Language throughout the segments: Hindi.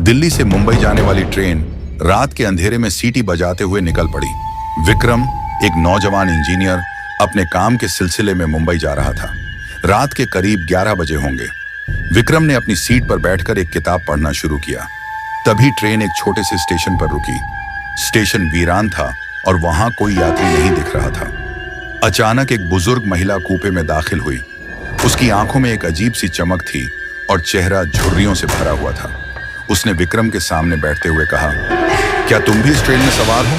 दिल्ली से मुंबई जाने वाली ट्रेन रात के अंधेरे में सीटी बजाते हुए निकल पड़ी। विक्रम, एक नौजवान इंजीनियर, अपने काम के सिलसिले में मुंबई जा रहा था। रात के करीब 11 बजे होंगे। विक्रम ने अपनी सीट पर बैठकर एक किताब पढ़ना शुरू किया। तभी ट्रेन एक छोटे से स्टेशन पर रुकी। स्टेशन वीरान था और वहां कोई यात्री नहीं दिख रहा था। अचानक एक बुजुर्ग महिला कूपे में दाखिल हुई। उसकी आंखों में एक अजीब सी चमक थी और चेहरा झुर्रियों से भरा हुआ था। उसने विक्रम के सामने बैठते हुए कहा, क्या तुम भी इस ट्रेन में सवार हो?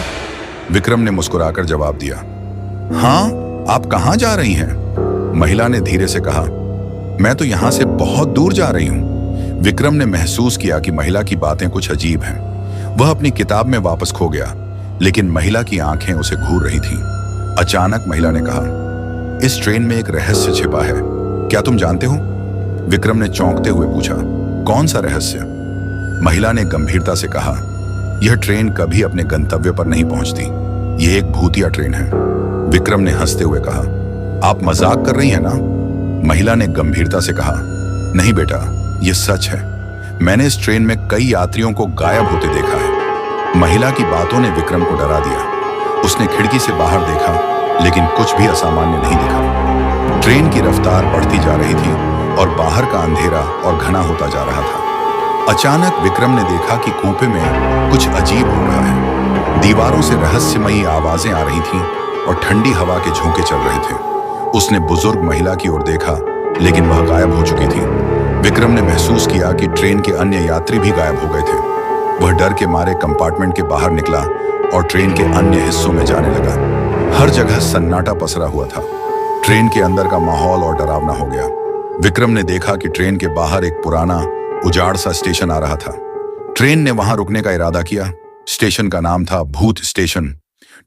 विक्रम ने मुस्कुराकर जवाब दिया, हाँ, आप कहाँ जा रही हैं? महिला ने धीरे से कहा, मैं तो यहां से बहुत दूर जा रही हूं। विक्रम ने महसूस किया कि महिला की बातें कुछ अजीब हैं। वह अपनी किताब में वापस खो गया, लेकिन महिला की आंखें उसे घूर रही थीं। अचानक महिला ने कहा, इस ट्रेन में एक रहस्य छिपा है, क्या तुम जानते हो? विक्रम ने चौंकते हुए पूछा, कौन सा रहस्य? महिला ने गंभीरता से कहा, यह ट्रेन कभी अपने गंतव्य पर नहीं पहुंचती। यह एक भूतिया ट्रेन है। विक्रम ने हंसते हुए कहा, आप मजाक कर रही हैं ना? महिला ने गंभीरता से कहा, नहीं बेटा, यह सच है। मैंने इस ट्रेन में कई यात्रियों को गायब होते देखा है। महिला की बातों ने विक्रम को डरा दिया। उसने खिड़की से बाहर देखा, लेकिन कुछ भी असामान्य नहीं दिखा। ट्रेन की रफ्तार बढ़ती जा रही थी और बाहर का अंधेरा और घना होता जा रहा था। अचानक विक्रम ने देखा कि कूपे में कुछ अजीब हो रहा है। दीवारों से रहस्यमयी आवाजें आ रही थीं और ठंडी हवा के झोंके चल रहे थे। उसने बुजुर्ग महिला की ओर देखा, लेकिन वह गायब हो चुकी थी। विक्रम ने महसूस किया कि ट्रेन के अन्य यात्री भी गायब हो गए थे। वह डर के मारे कंपार्टमेंट के बाहर निकला और ट्रेन के अन्य हिस्सों में जाने लगा। हर जगह सन्नाटा पसरा हुआ था। ट्रेन के अंदर का माहौल और डरावना हो गया। विक्रम ने देखा कि ट्रेन के बाहर एक पुराना उजाड़ सा स्टेशन आ रहा था। ट्रेन ने वहां रुकने का इरादा किया। स्टेशन का नाम था भूत स्टेशन।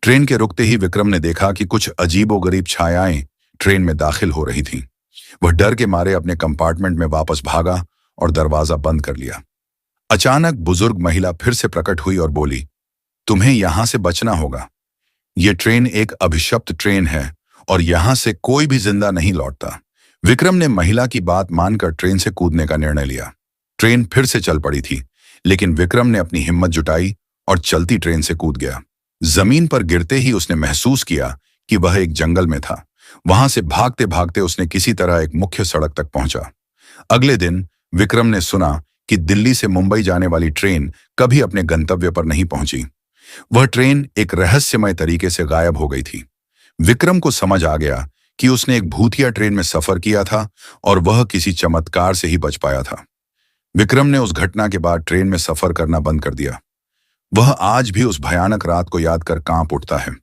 ट्रेन के रुकते ही विक्रम ने देखा कि कुछ अजीबोगरीब छायाएं ट्रेन में दाखिल हो रही थीं। वह डर के मारे अपने कंपार्टमेंट में वापस भागा और दरवाजा बंद कर लिया। अचानक बुजुर्ग महिला फिर से प्रकट हुई और बोली, तुम्हें यहां से बचना होगा। यह ट्रेन एक अभिशप्त ट्रेन है और यहां से कोई भी जिंदा नहीं लौटता। विक्रम ने महिला की बात मानकर ट्रेन से कूदने का निर्णय लिया। ट्रेन फिर से चल पड़ी थी, लेकिन विक्रम ने अपनी हिम्मत जुटाई और चलती ट्रेन से कूद गया। जमीन पर गिरते ही उसने महसूस किया कि वह एक जंगल में था। वहां से भागते भागते उसने किसी तरह एक मुख्य सड़क तक पहुंचा। अगले दिन विक्रम ने सुना कि दिल्ली से मुंबई जाने वाली ट्रेन कभी अपने गंतव्य पर नहीं पहुंची। वह ट्रेन एक रहस्यमय तरीके से गायब हो गई थी। विक्रम को समझ आ गया कि उसने एक भूतिया ट्रेन में सफर किया था और वह किसी चमत्कार से ही बच पाया था। विक्रम ने उस घटना के बाद ट्रेन में सफर करना बंद कर दिया। वह आज भी उस भयानक रात को याद कर कांप उठता है।